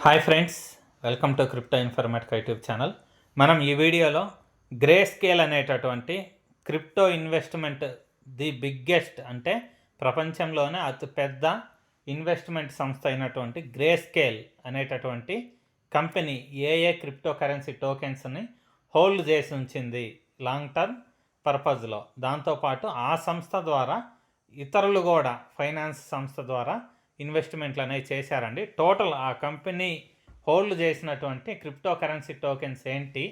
Hi friends, welcome to crypto informatic YouTube channel. మనం ఈ వీడియోలో గ్రే స్కేల్ అనేటటువంటి క్రిప్టో ఇన్వెస్ట్మెంట్ ది బిగ్గెస్ట్ అంటే ప్రపంచంలోనే అతిపెద్ద ఇన్వెస్ట్మెంట్ సంస్థ అయినటువంటి గ్రే స్కేల్ అనేటటువంటి కంపెనీ ఏ క్రిప్టో కరెన్సీ టోకెన్స్ని హోల్డ్ చేసి ఉంచింది లాంగ్ టర్మ్ పర్పస్లో. దాంతోపాటు ఆ సంస్థ ద్వారా ఇతరులు కూడా ఫైనాన్స్ సంస్థ ద్వారా ఇన్వెస్ట్మెంట్లు అనేవి చేశారండి. టోటల్ ఆ కంపెనీ హోల్డ్ చేసినటువంటి క్రిప్టో కరెన్సీ టోకెన్స్ ఏంటి,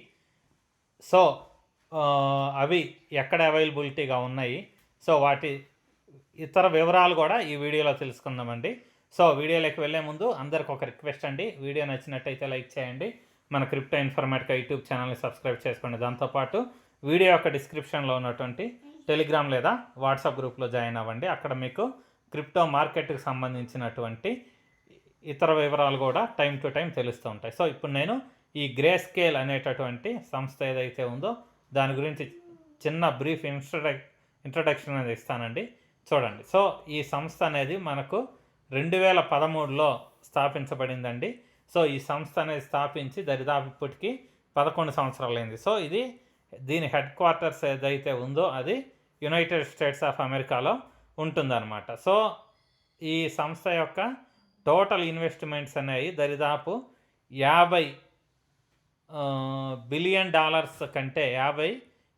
సో అవి ఎక్కడ అవైలబిలిటీగా ఉన్నాయి, సో వాటి ఇతర వివరాలు కూడా ఈ వీడియోలో తెలుసుకుందామండి. సో వీడియోలోకి వెళ్ళే ముందు అందరికి ఒక రిక్వెస్ట్ అండి, వీడియో నచ్చినట్టయితే లైక్ చేయండి, మన క్రిప్టో ఇన్ఫర్మేటిక్ యూట్యూబ్ ఛానల్ని సబ్స్క్రైబ్ చేసుకోండి. దాంతోపాటు వీడియో యొక్క డిస్క్రిప్షన్లో ఉన్నటువంటి టెలిగ్రామ్ లేదా వాట్సాప్ గ్రూప్లో జాయిన్ అవ్వండి. అక్కడ మీకు క్రిప్టో మార్కెట్కి సంబంధించినటువంటి ఇతర వివరాలు కూడా టైం టు టైం తెలుస్తూ ఉంటాయి. సో ఇప్పుడు నేను ఈ గ్రే స్కేల్ అనేటటువంటి సంస్థ ఏదైతే ఉందో దాని గురించి చిన్న బ్రీఫ్ ఇంట్రడక్షన్ అనేది ఇస్తానండి. చూడండి, సో ఈ సంస్థ అనేది మనకు 2013లో స్థాపించబడిందండి. సో ఈ సంస్థ అనేది స్థాపించి దరిదాపు ఇప్పటికి 11 సంవత్సరాలైంది. సో దీని హెడ్ క్వార్టర్స్ ఏదైతే ఉందో అది యునైటెడ్ స్టేట్స్ ఆఫ్ అమెరికాలో ఉంటుందన్నమాట. సో ఈ సంస్థ యొక్క టోటల్ ఇన్వెస్ట్మెంట్స్ అనేవి దరిదాపు $50 బిలియన్ కంటే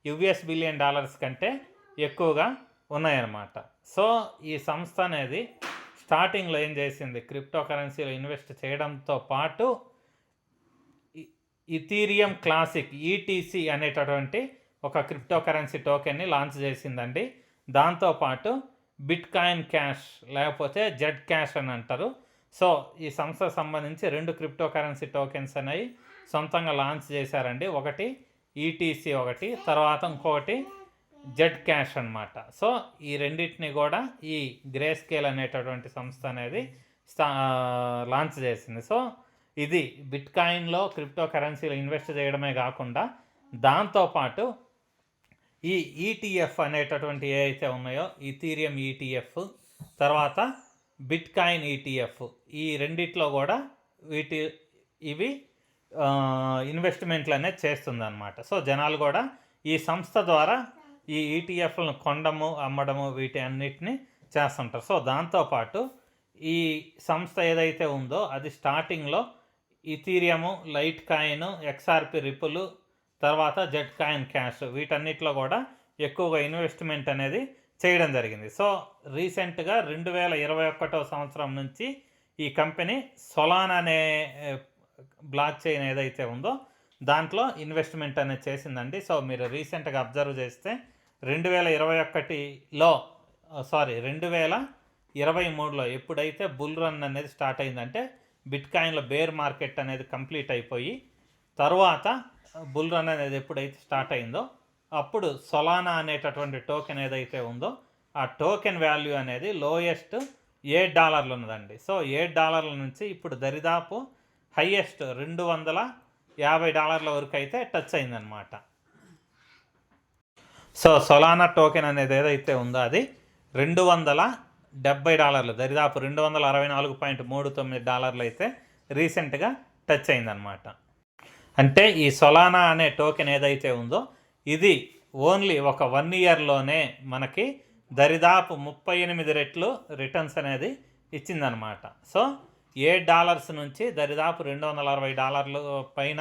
US బిలియన్ కంటే ఎక్కువగా ఉన్నాయన్నమాట. సో ఈ సంస్థ అనేది స్టార్టింగ్లో ఏం చేసింది, క్రిప్టో కరెన్సీలో ఇన్వెస్ట్ చేయడంతో పాటు ఇథీరియం క్లాసిక్ ETC అనేటటువంటి ఒక క్రిప్టో కరెన్సీ టోకెన్ని లాంచ్ చేసిందండి. దాంతోపాటు బిట్కాయిన్ క్యాష్ లేకపోతే జెడ్ క్యాష్ అని అంటారు. సో ఈ సంస్థకు సంబంధించి 2 క్రిప్టో కరెన్సీ టోకెన్స్ అనేవి సొంతంగా లాంచ్ చేశారండి. ఒకటి ETC, ఒకటి తర్వాత ఇంకొకటి జెడ్ క్యాష్ అనమాట. సో ఈ రెండింటిని కూడా ఈ గ్రే స్కేల్ అనేటటువంటి సంస్థ అనేది లాంచ్ చేసింది. సో ఇది బిట్కాయిన్లో క్రిప్టో కరెన్సీలో ఇన్వెస్ట్ చేయడమే కాకుండా దాంతోపాటు ఈ ETF అనేటటువంటి ఏవైతే ఉన్నాయో ఇథీరియం ETF, తర్వాత బిట్కాయిన్ ETF, ఈ రెండిట్లో కూడా ఇవి ఇన్వెస్ట్మెంట్లు అనేది చేస్తుందన్నమాట. సో జనాలు కూడా ఈ సంస్థ ద్వారా ఈ ETFలను కొనడము అమ్మడము వీటి అన్నిటిని చేస్తుంటారు. సో దాంతోపాటు ఈ సంస్థ ఏదైతే ఉందో అది స్టార్టింగ్లో ఇథీరియము, లైట్ కాయిన్, XRP రిపుల్, తర్వాత జెడ్ కాయిన్ క్యాష్ వీటన్నిటిలో కూడా ఎక్కువగా ఇన్వెస్ట్మెంట్ అనేది చేయడం జరిగింది. సో రీసెంట్గా 2021 సంవత్సరం నుంచి ఈ కంపెనీ సొలానా అనే బ్లాక్ చైన్ ఏదైతే ఉందో దాంట్లో ఇన్వెస్ట్మెంట్ అనేది చేసిందండి. సో మీరు రీసెంట్గా అబ్జర్వ్ చేస్తే 2023లో ఎప్పుడైతే బుల్ రన్ అనేది స్టార్ట్ అయిందంటే బిట్కాయిన్లో బేర్ మార్కెట్ అనేది కంప్లీట్ అయిపోయి తర్వాత బుల్ రన్ అనేది ఎప్పుడైతే స్టార్ట్ అయిందో అప్పుడు సొలానా అనేటటువంటి టోకెన్ ఏదైతే ఉందో ఆ టోకెన్ వాల్యూ అనేది లోయెస్ట్ $7 ఉన్నదండి. సో $7 నుంచి ఇప్పుడు దరిదాపు హైయెస్ట్ $250 వరకు అయితే టచ్ అయిందనమాట. సో సొలానా టోకెన్ అనేది ఏదైతే ఉందో అది $270, దరిదాపు $264.39 అయితే రీసెంట్గా టచ్ అయిందనమాట. అంటే ఈ సొలానా అనే టోకెన్ ఏదైతే ఉందో ఇది ఓన్లీ ఒక 1 ఇయర్లోనే మనకి దరిదాపు 38 రెట్లు రిటర్న్స్ అనేది ఇచ్చిందనమాట. సో $7 నుంచి దరిదాపు $260 పైన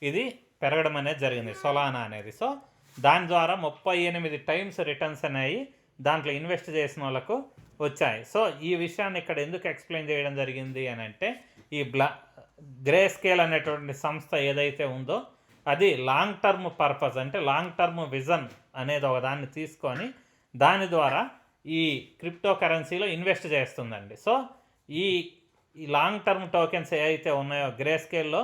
ఇది పెరగడం అనేది జరిగింది సొలానా అనేది. సో దాని ద్వారా 38 టైమ్స్ రిటర్న్స్ అనేవి దాంట్లో ఇన్వెస్ట్ చేసిన వాళ్ళకు వచ్చాయి. సో ఈ విషయాన్ని ఇక్కడ ఎందుకు ఎక్స్ప్లెయిన్ చేయడం జరిగింది అని అంటే ఈ గ్రే స్కేల్ అనేటువంటి సంస్థ ఏదైతే ఉందో అది లాంగ్ టర్మ్ పర్పస్ అంటే లాంగ్ టర్మ్ విజన్ అనేది ఒక దాన్ని తీసుకొని దాని ద్వారా ఈ క్రిప్టో కరెన్సీలో ఇన్వెస్ట్ చేస్తుందండి. సో ఈ లాంగ్ టర్మ్ టోకెన్స్ ఏవైతే ఉన్నాయో గ్రే స్కేల్లో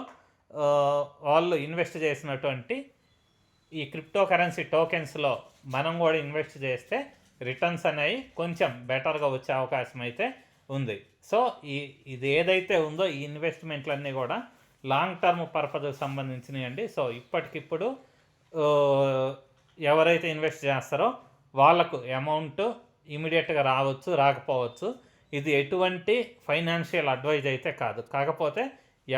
వాళ్ళు ఇన్వెస్ట్ చేసినటువంటి ఈ క్రిప్టో కరెన్సీ టోకెన్స్లో మనం కూడా ఇన్వెస్ట్ చేస్తే రిటర్న్స్ అనేవి కొంచెం బెటర్గా వచ్చే అవకాశం అయితే ఉంది. సో ఇది ఏదైతే ఉందో ఈ ఇన్వెస్ట్మెంట్లన్నీ కూడా లాంగ్ టర్మ్ పర్పస్కి సంబంధించినవి అండి. సో ఇప్పటికిప్పుడు ఎవరైతే ఇన్వెస్ట్ చేస్తారో వాళ్ళకు అమౌంట్ ఇమీడియట్గా రావచ్చు, రాకపోవచ్చు. ఇది ఎటువంటి ఫైనాన్షియల్ అడ్వైజ్ అయితే కాదు. కాకపోతే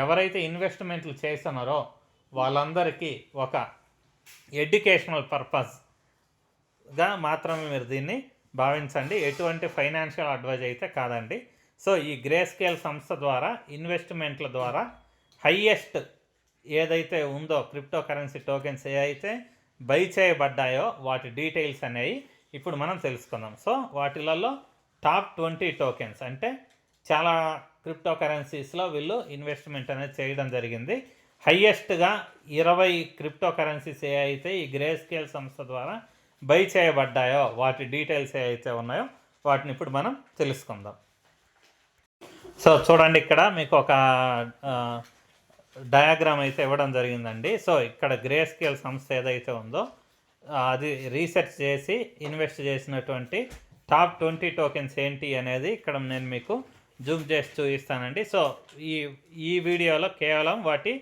ఎవరైతే ఇన్వెస్ట్మెంట్లు చేస్తున్నారో వాళ్ళందరికీ ఒక ఎడ్యుకేషనల్ పర్పస్గా మాత్రమే మీరు దీన్ని భావించండి. ఎటువంటి ఫైనాన్షియల్ అడ్వైజ్ అయితే కాదండి. సో ఈ గ్రే స్కేల్ సంస్థ ద్వారా ఇన్వెస్ట్మెంట్ల ద్వారా హయ్యెస్ట్ ఏదైతే ఉందో క్రిప్టో కరెన్సీ టోకెన్స్ ఏవైతే బై చేయబడ్డాయో వాటి డీటెయిల్స్ అనేవి ఇప్పుడు మనం తెలుసుకుందాం. సో వాటిలలో టాప్ 20 టోకెన్స్ అంటే చాలా క్రిప్టో కరెన్సీస్లో వీళ్ళు ఇన్వెస్ట్మెంట్ అనేది చేయడం జరిగింది. హయ్యెస్ట్గా 20 క్రిప్టో కరెన్సీస్ ఏ అయితే ఈ గ్రే స్కేల్ సంస్థ ద్వారా బై చేయబడ్డాయో వాటి డీటెయిల్స్ ఏవైతే ఉన్నాయో వాటిని ఇప్పుడు మనం తెలుసుకుందాం. సో చూడండి, ఇక్కడ మీకు ఒక డయాగ్రామ్ అయితే ఇవ్వడం జరిగిందండి. సో ఇక్కడ గ్రే స్కేల్ సంస్థ ఏదైతే ఉందో అది రీసెర్చ్ చేసి ఇన్వెస్ట్ చేసినటువంటి టాప్ 20 టోకెన్స్ ఏంటి అనేది ఇక్కడ నేను మీకు జూమ్ చేసి చూపిస్తానండి. సో ఈ వీడియోలో కేవలం వాటి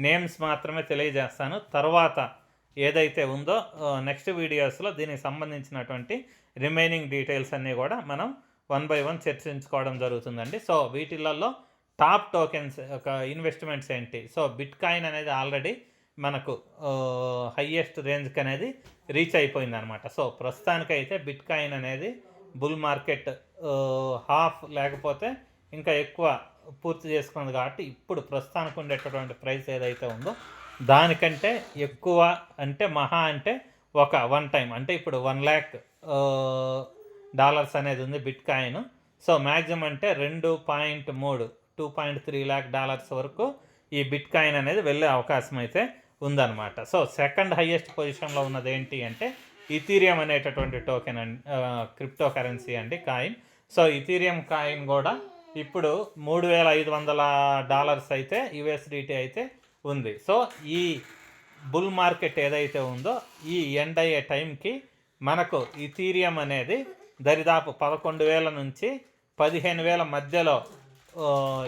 నేమ్స్ మాత్రమే తెలియజేస్తాను. తర్వాత ఏదైతే ఉందో నెక్స్ట్ వీడియోస్లో దీనికి సంబంధించినటువంటి రిమైనింగ్ డీటెయిల్స్ అన్నీ కూడా మనం 1 by 1 చర్చించుకోవడం జరుగుతుందండి. సో వీటిలలో టాప్ టోకెన్స్ ఒక ఇన్వెస్ట్మెంట్స్ ఏంటి? సో బిట్ కాయిన్ అనేది ఆల్రెడీ మనకు హయ్యెస్ట్ రేంజ్కి అనేది రీచ్ అయిపోయింది అనమాట. సో ప్రస్తుతానికైతే బిట్ కాయిన్ అనేది బుల్ మార్కెట్ హాఫ్ లేకపోతే ఇంకా ఎక్కువ పూర్తి చేసుకున్నది కాబట్టి ఇప్పుడు ప్రస్తుతానికి ఉండేటటువంటి ప్రైస్ ఏదైతే ఉందో దానికంటే ఎక్కువ అంటే మహా అంటే ఒక వన్ టైం అంటే ఇప్పుడు $1,00,000 అనేది ఉంది బిట్ కాయిన్. సో మ్యాక్సిమం అంటే 2.3 lakh వరకు ఈ బిట్ కాయిన్ అనేది వెళ్ళే అవకాశం అయితే ఉందన్నమాట. సో సెకండ్ హయ్యెస్ట్ పొజిషన్లో ఉన్నది ఏంటి అంటే ఇథీరియం అనేటటువంటి టోకెన్ క్రిప్టో కరెన్సీ అండి, కాయిన్. సో ఇథీరియం కాయిన్ కూడా ఇప్పుడు $3,500 అయితే USDT అయితే ఉంది. సో ఈ బుల్ మార్కెట్ ఏదైతే ఉందో ఈ ఎండ్ అయ్యే టైంకి మనకు ఇథీరియం అనేది దరిదాపు 11,000 నుంచి 15,000 మధ్యలో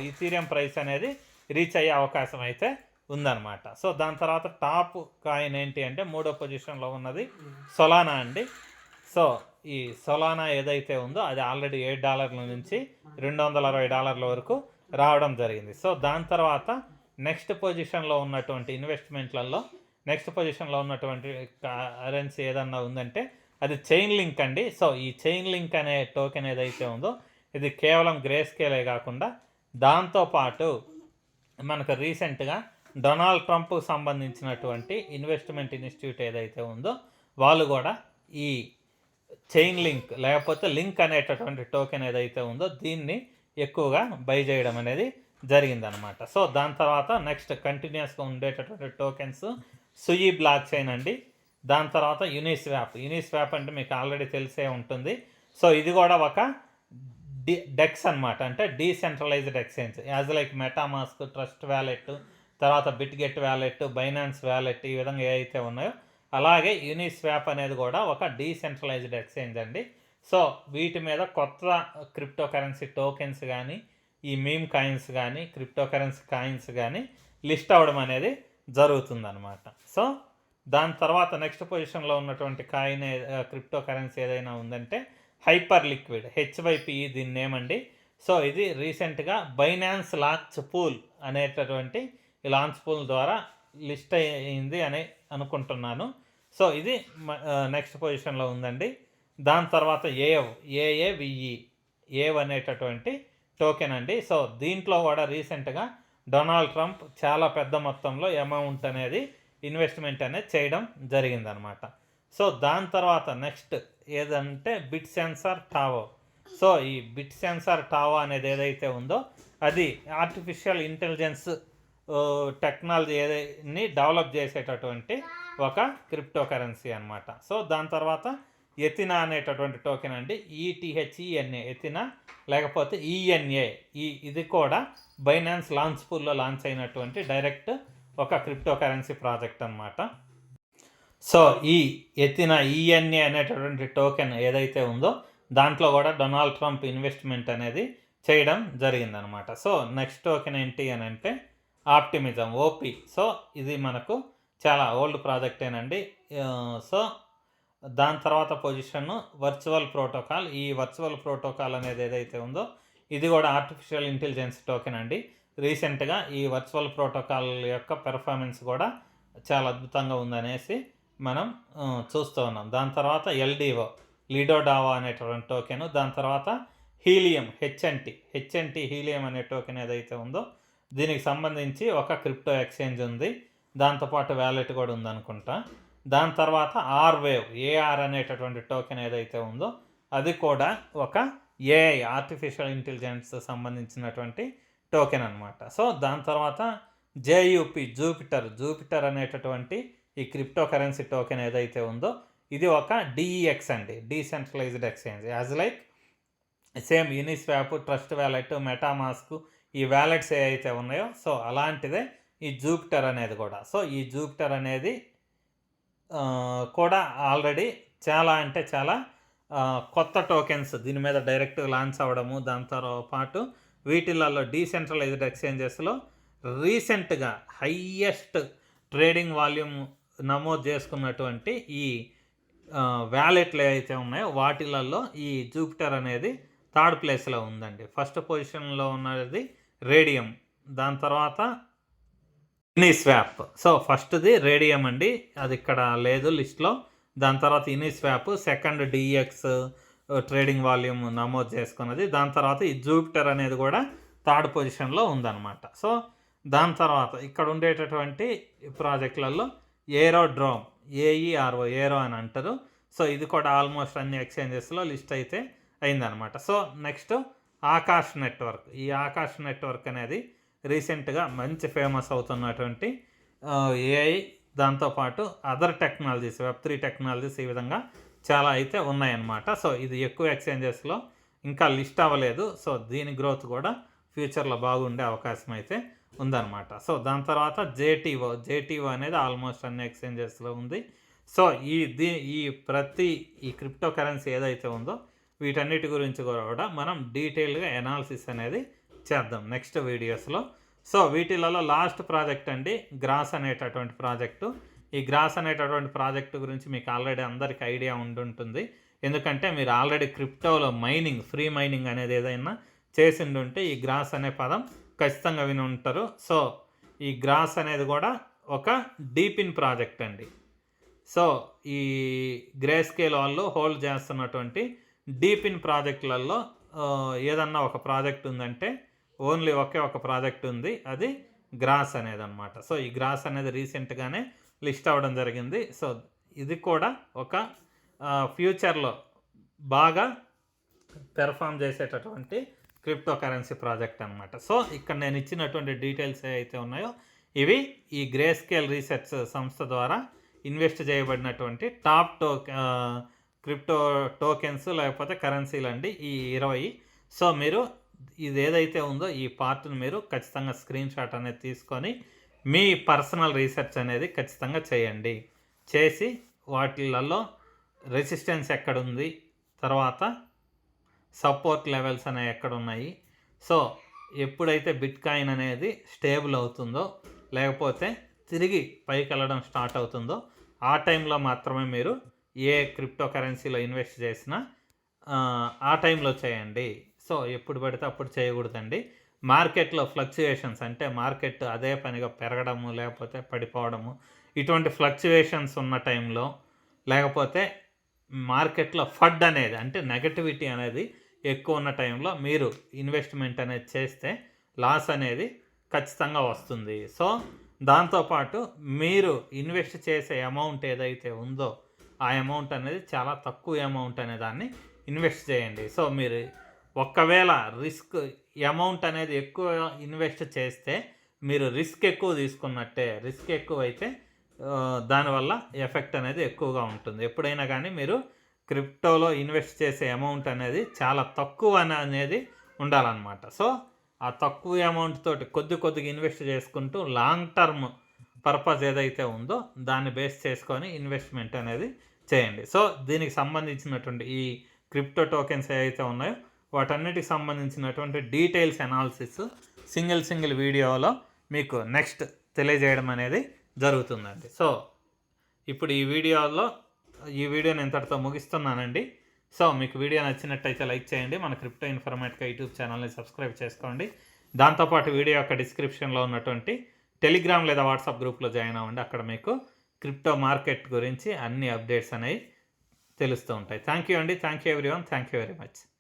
ఇథీరియం ప్రైస్ అనేది రీచ్ అయ్యే అవకాశం అయితే ఉందన్నమాట. సో దాని తర్వాత టాప్ కాయిన్ ఏంటి అంటే 3వ పొజిషన్లో ఉన్నది సొలానా అండి. సో ఈ సొలానా ఏదైతే ఉందో అది ఆల్రెడీ $8 నుంచి $260 వరకు రావడం జరిగింది. సో దాని తర్వాత నెక్స్ట్ పొజిషన్లో ఉన్నటువంటి ఇన్వెస్ట్మెంట్లలో నెక్స్ట్ పొజిషన్లో ఉన్నటువంటి కరెన్సీ ఏదన్నా ఉందంటే అది చైన్ లింక్ అండి. సో ఈ చైన్ లింక్ అనే టోకెన్ ఏదైతే ఉందో ఇది కేవలం గ్రే స్కేలే కాకుండా దాంతోపాటు మనకు రీసెంట్గా డొనాల్డ్ ట్రంప్కు సంబంధించినటువంటి ఇన్వెస్ట్మెంట్ ఇన్స్టిట్యూట్ ఏదైతే ఉందో వాళ్ళు కూడా ఈ చైన్ లింక్ లేకపోతే లింక్ అనేటటువంటి టోకెన్ ఏదైతే ఉందో దీన్ని ఎక్కువగా బై చేయడం అనేది జరిగిందనమాట. సో దాని తర్వాత నెక్స్ట్ కంటిన్యూస్గా ఉండేటటువంటి టోకెన్స్ సుయి బ్లాక్ చైన్ అండి. దాని తర్వాత యూనిస్వాప్ అంటే మీకు ఆల్రెడీ తెలిసే ఉంటుంది. సో ఇది కూడా ఒక డెక్స్ అనమాట, అంటే decentralised exchange as like MetaMask, Trust Wallet, తర్వాత బిట్గెట్ వ్యాలెట్, బైనాన్స్ వ్యాలెట్ ఈ విధంగా ఏవైతే ఉన్నాయో అలాగే యూనిస్వాప్ అనేది కూడా ఒక డీసెంట్రలైజ్డ్ ఎక్స్చేంజ్ అండి. సో వీటి మీద కొత్త క్రిప్టో కరెన్సీ టోకెన్స్ కానీ ఈ మీమ్ కాయిన్స్ కానీ క్రిప్టో కరెన్సీ కాయిన్స్ కానీ లిస్ట్ అవ్వడం అనేది జరుగుతుందన్నమాట. సో దాని తర్వాత నెక్స్ట్ పొజిషన్లో ఉన్నటువంటి కాయిన్ క్రిప్టో కరెన్సీ ఏదైనా ఉందంటే హైపర్ లిక్విడ్ HYPE దీని నేమ్ అండి. సో ఇది రీసెంట్గా బైనాన్స్ లాంచ్ పూల్ అనేటటువంటి ఈ లాంచ్ పూల్ ద్వారా లిస్ట్ అయింది అని అనుకుంటున్నాను. సో ఇది నెక్స్ట్ పొజిషన్లో ఉందండి. దాని తర్వాత ఏవ్ అనేటటువంటి టోకెన్ అండి. సో దీంట్లో కూడా రీసెంట్గా డొనాల్డ్ ట్రంప్ చాలా పెద్ద మొత్తంలో అమౌంట్ అనేది ఇన్వెస్ట్మెంట్ అనేది చేయడం జరిగిందనమాట. సో దాని తర్వాత నెక్స్ట్ ఏదంటే బిట్ సెన్సార్ టావో. సో ఈ బిట్ సెన్సార్ టావో అనేది ఏదైతే ఉందో అది ఆర్టిఫిషియల్ ఇంటెలిజెన్స్ టెక్నాలజీ ఏదైనా డెవలప్ చేసేటటువంటి ఒక క్రిప్టో కరెన్సీ అనమాట. సో దాని తర్వాత ఎథినా అనేటటువంటి టోకెన్ అండి, ETHENA ఎథినా లేకపోతే ENA ఇది కూడా బైనాన్స్ లాంచ్ పూల్లో లాంచ్ అయినటువంటి డైరెక్ట్ ఒక క్రిప్టో కరెన్సీ ప్రాజెక్ట్ అనమాట. సో ఈ ఎథినా ENA అనేటటువంటి టోకెన్ ఏదైతే ఉందో దాంట్లో కూడా డొనాల్డ్ ట్రంప్ ఇన్వెస్ట్మెంట్ అనేది చేయడం జరిగిందనమాట. సో నెక్స్ట్ టోకెన్ ఏంటి అని అంటే ఆప్టిమిజం OP. సో ఇది మనకు చాలా ఓల్డ్ ప్రాజెక్టేనండి. సో దాని తర్వాత పొజిషన్ వర్చువల్ ప్రోటోకాల్. ఈ వర్చువల్ ప్రోటోకాల్ అనేది ఏదైతే ఉందో ఇది కూడా ఆర్టిఫిషియల్ ఇంటెలిజెన్స్ టోకెన్ అండి. రీసెంట్గా ఈ వర్చువల్ ప్రోటోకాల్ యొక్క పెర్ఫార్మెన్స్ కూడా చాలా అద్భుతంగా ఉందనేసి మనం చూస్తూ ఉన్నాం. దాని తర్వాత ఎల్డిఓ లిడో డావా అనేటువంటి టోకెను, దాని తర్వాత హీలియం హెచ్ఎన్టీ హీలియం అనే టోకెన్ ఏదైతే ఉందో దీనికి సంబంధించి ఒక క్రిప్టో ఎక్స్చేంజ్ ఉంది, దాంతోపాటు వ్యాలెట్ కూడా ఉందనుకుంటా. దాని తర్వాత ఏఆర్ అనేటటువంటి టోకెన్ ఏదైతే ఉందో అది కూడా ఒక ఏఐ ఆర్టిఫిషియల్ ఇంటెలిజెన్స్ సంబంధించినటువంటి టోకెన్ అనమాట. సో దాని తర్వాత జేయూపీ జూపిటర్ అనేటటువంటి ఈ క్రిప్టో కరెన్సీ టోకెన్ ఏదైతే ఉందో ఇది ఒక డిఈఎక్స్ అండి, decentralised exchange. As like same Uniswap, Trust Wallet, MetaMask ఈ వ్యాలెట్స్ ఏవైతే ఉన్నాయో సో అలాంటిదే ఈ జూపిటర్ అనేది కూడా. సో ఈ జూపిటర్ అనేది కూడా ఆల్రెడీ చాలా అంటే చాలా కొత్త టోకెన్స్ దీని మీద డైరెక్ట్ లాంచ్ అవ్వడము, దాంతో పాటు వీటిలలో డీసెంట్రలైజ్డ్ ఎక్స్చేంజెస్లో రీసెంట్గా హయ్యెస్ట్ ట్రేడింగ్ వాల్యూమ్ నమోదు చేసుకున్నటువంటి ఈ వ్యాలెట్లు ఏవైతే ఉన్నాయో వాటిలలో ఈ జూపిటర్ అనేది థర్డ్ ప్లేస్లో ఉందండి. ఫస్ట్ పొజిషన్లో ఉన్నది రేడియం, దాని తర్వాత యూనిస్వాప్. సో ఫస్ట్ది రేడియం అండి, అది ఇక్కడ లేదు లిస్ట్లో. దాని తర్వాత Uniswap, second DEX trading volume నమోదు చేసుకున్నది. దాని తర్వాత ఈ జూపిటర్ అనేది కూడా థర్డ్ పొజిషన్లో ఉందన్నమాట. సో దాని తర్వాత ఇక్కడ ఉండేటటువంటి ప్రాజెక్టులలో ఏరోడ్రోమ్ ఏరో అని అంటారు. సో ఇది కూడా ఆల్మోస్ట్ అన్ని ఎక్స్చేంజెస్లో లిస్ట్ అయితే అయిందనమాట. So next Akash network. ఈ ఆకాష్ నెట్వర్క్ అనేది రీసెంట్గా మంచి ఫేమస్ అవుతున్నటువంటి ఏఐ, దాంతోపాటు అదర్ టెక్నాలజీస్, వెబ్3 టెక్నాలజీస్ ఈ విధంగా చాలా అయితే ఉన్నాయన్నమాట. సో ఇది ఎక్కువ ఎక్స్చేంజెస్లో ఇంకా లిస్ట్ అవ్వలేదు. సో దీని గ్రోత్ కూడా ఫ్యూచర్లో బాగుండే అవకాశం అయితే ఉందన్నమాట. సో దాని తర్వాత జేటీఓ అనేది ఆల్మోస్ట్ అన్ని ఎక్స్చేంజెస్లో ఉంది. సో ఈ క్రిప్టో కరెన్సీ ఏదైతే ఉందో వీటన్నిటి గురించి కూడా మనం డీటెయిల్గా ఎనాలిసిస్ అనేది చేద్దాం నెక్స్ట్ వీడియోస్లో. సో వీటిలలో లాస్ట్ ప్రాజెక్ట్ అండి గ్రాస్ అనేటటువంటి ప్రాజెక్టు. ఈ గ్రాస్ అనేటటువంటి ప్రాజెక్టు గురించి మీకు ఆల్రెడీ అందరికీ ఐడియా ఉండుంటుంది, ఎందుకంటే మీరు ఆల్రెడీ క్రిప్టోలో ఫ్రీ మైనింగ్ అనేది ఏదైనా చేసిండుంటే ఈ గ్రాస్ అనే పదం ఖచ్చితంగా విని ఉంటారు. సో ఈ గ్రాస్ అనేది కూడా ఒక డీపిన్ ప్రాజెక్ట్ అండి. సో ఈ గ్రే స్కేల్ వాళ్ళు హోల్డ్ చేస్తున్నటువంటి డీపిన్ ప్రాజెక్టులలో ఏదన్నా ఒక ప్రాజెక్ట్ ఉందంటే ఓన్లీ ఒక ప్రాజెక్ట్ ఉంది, అది గ్రాస్ అనేది అనమాట. సో ఈ గ్రాస్ అనేది రీసెంట్గానే లిస్ట్ అవ్వడం జరిగింది. సో ఇది కూడా ఒక ఫ్యూచర్లో బాగా పెర్ఫామ్ చేసేటటువంటి క్రిప్టో కరెన్సీ ప్రాజెక్ట్ అనమాట. సో ఇక్కడ నేను ఇచ్చినటువంటి డీటెయిల్స్ ఏవైతే ఉన్నాయో ఇవి ఈ గ్రే స్కేల్ రీసెర్చ్ సంస్థ ద్వారా ఇన్వెస్ట్ చేయబడినటువంటి టాప్ క్రిప్టో టోకెన్స్ లేకపోతే కరెన్సీలు అండి ఈ 20. సో మీరు ఇది ఏదైతే ఉందో ఈ పార్ట్ని మీరు ఖచ్చితంగా స్క్రీన్ షాట్ అనేది తీసుకొని మీ పర్సనల్ రీసెర్చ్ అనేది ఖచ్చితంగా చేయండి. చేసి వాటిలలో రెసిస్టెన్స్ ఎక్కడుంది, తర్వాత సపోర్ట్ లెవెల్స్ అనేవి ఎక్కడున్నాయి, సో ఎప్పుడైతే బిట్కాయిన్ అనేది స్టేబుల్ అవుతుందో లేకపోతే తిరిగి పైకి వెళ్ళడం స్టార్ట్ అవుతుందో ఆ టైంలో మాత్రమే మీరు ఏ క్రిప్టో కరెన్సీలో ఇన్వెస్ట్ చేసినా ఆ టైంలో చేయండి. సో ఎప్పుడు పడితే అప్పుడు చేయకూడదండి. మార్కెట్లో ఫ్లక్చుయేషన్స్ అంటే మార్కెట్ అదే పనిగా పెరగడము లేకపోతే పడిపోవడము ఇటువంటి ఫ్లక్చుయేషన్స్ ఉన్న టైంలో, లేకపోతే మార్కెట్లో ఫడ్ అనేది అంటే నెగటివిటీ అనేది ఎక్కువ ఉన్న టైంలో మీరు ఇన్వెస్ట్మెంట్ అనేది చేస్తే లాస్ అనేది ఖచ్చితంగా వస్తుంది. సో దాంతోపాటు మీరు ఇన్వెస్ట్ చేసే అమౌంట్ ఏదైతే ఉందో ఆ అమౌంట్ అనేది చాలా తక్కువ అమౌంట్ అనే దాన్ని ఇన్వెస్ట్ చేయండి. సో మీరు ఒకవేళ రిస్క్ అమౌంట్ అనేది ఎక్కువ ఇన్వెస్ట్ చేస్తే మీరు రిస్క్ ఎక్కువ తీసుకున్నట్టే, రిస్క్ ఎక్కువైతే దానివల్ల ఎఫెక్ట్ అనేది ఎక్కువగా ఉంటుంది. ఎప్పుడైనా కానీ మీరు క్రిప్టోలో ఇన్వెస్ట్ చేసే అమౌంట్ అనేది చాలా తక్కువ అనేది ఉండాలన్నమాట. సో ఆ తక్కువ అమౌంట్ తోటి కొద్దిగా ఇన్వెస్ట్ చేసుకుంటూ లాంగ్ టర్మ్ పర్పస్ ఏదైతే ఉందో దాన్ని బేస్ చేసుకొని ఇన్వెస్ట్మెంట్ అనేది చేయండి. సో దీనికి సంబంధించినటువంటి ఈ క్రిప్టో టోకెన్స్ ఏవైతే ఉన్నాయో వాటన్నిటికి సంబంధించినటువంటి డీటెయిల్స్ అనాలిసిస్ సింగిల్ వీడియోలో మీకు నెక్స్ట్ తెలియజేయడం అనేది జరుగుతుందండి. సో ఇప్పుడు ఈ వీడియోని ఇంతటితో ముగిస్తున్నానండి. సో మీకు వీడియో నచ్చినట్టయితే లైక్ చేయండి, మన క్రిప్టో ఇన్ఫర్మేటిక్ యూట్యూబ్ ఛానల్ని సబ్స్క్రైబ్ చేసుకోండి. దాంతోపాటు వీడియో యొక్క డిస్క్రిప్షన్లో ఉన్నటువంటి టెలిగ్రామ్ లేదా వాట్సాప్ గ్రూప్లో జాయిన్ అవ్వండి. అక్కడ మీకు క్రిప్టో మార్కెట్ గురించి అన్ని అప్డేట్స్ అనేవి తెలుస్తూ ఉంటాయి. థ్యాంక్ యూ అండి. Thank you everyone. Thank you very much.